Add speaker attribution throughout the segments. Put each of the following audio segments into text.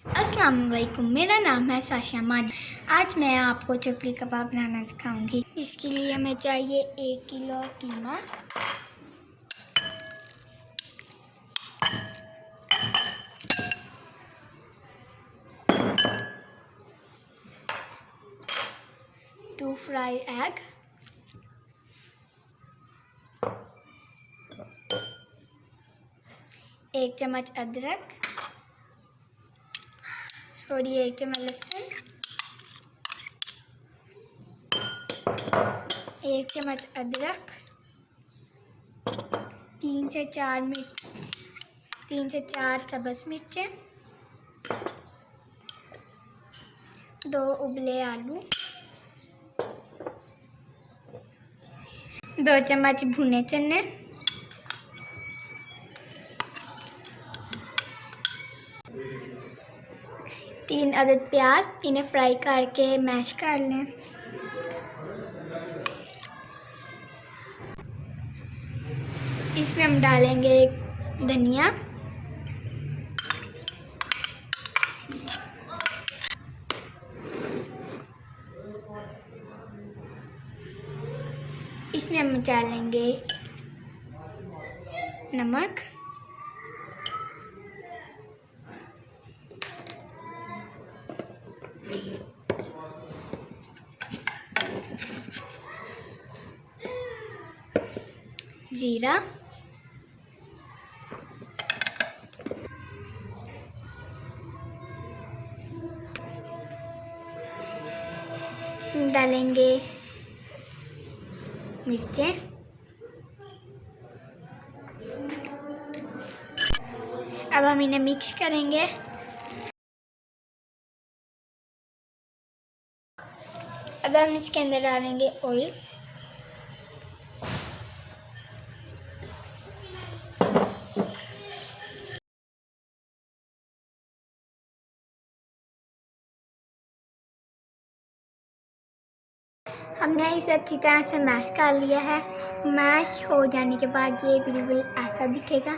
Speaker 1: अस्सलाम वालेकुम, मेरा नाम है साशा माजिद। आज मैं आपको चपली कबाब बनाना दिखाऊंगी। इसके लिए हमें चाहिए 1 kilo keema, two fry egg, एक चम्मच अदरक, 1 चम्मच लहसुन, 1 चम्मच अदरक, 3 से 4 सब्ज़ मिर्चें, 2 उबले आलू, 2 चम्मच भुने चने, 3 अदद प्याज, इन्हें फ्राई करके मैश कर लें। इसमें हम डालेंगे धनिया, इसमें हम डालेंगे नमक, जीरा, डालेंगे मिर्चें, अब हम इन्हें मिक्स करेंगे। अब हम इसके अंदर डालेंगे ऑयल, हमने इसे अच्छी तरह से मैश कर लिया है। मैश हो जाने के बाद ये बिल्कुल ऐसा दिखेगा।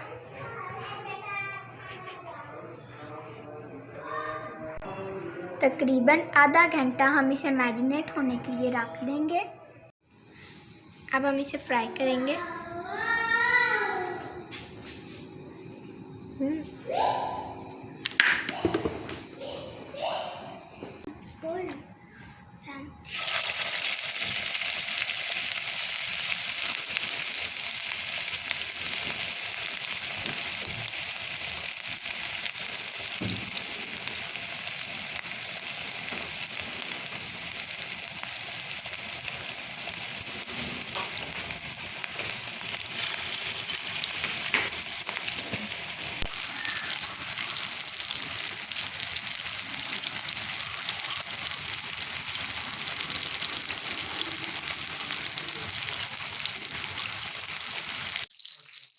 Speaker 1: तकरीबन आधा घंटा हम इसे मैरिनेट होने के लिए रख देंगे। अब हम इसे फ्राई करेंगे।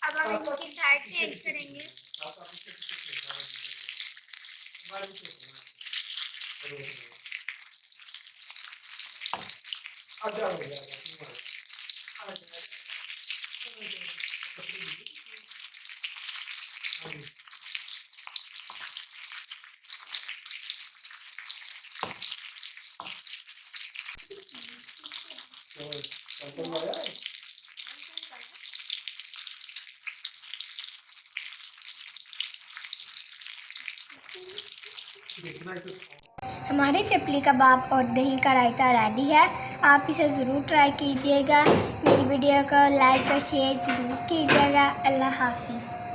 Speaker 1: अब हम इनकी साइड चेंज करेंगे। हमारे चपली कबाब और दही का रायता रेडी है। आप इसे ज़रूर ट्राई कीजिएगा। मेरी वीडियो को लाइक और शेयर ज़रूर कीजिएगा। अल्लाह हाफिज़।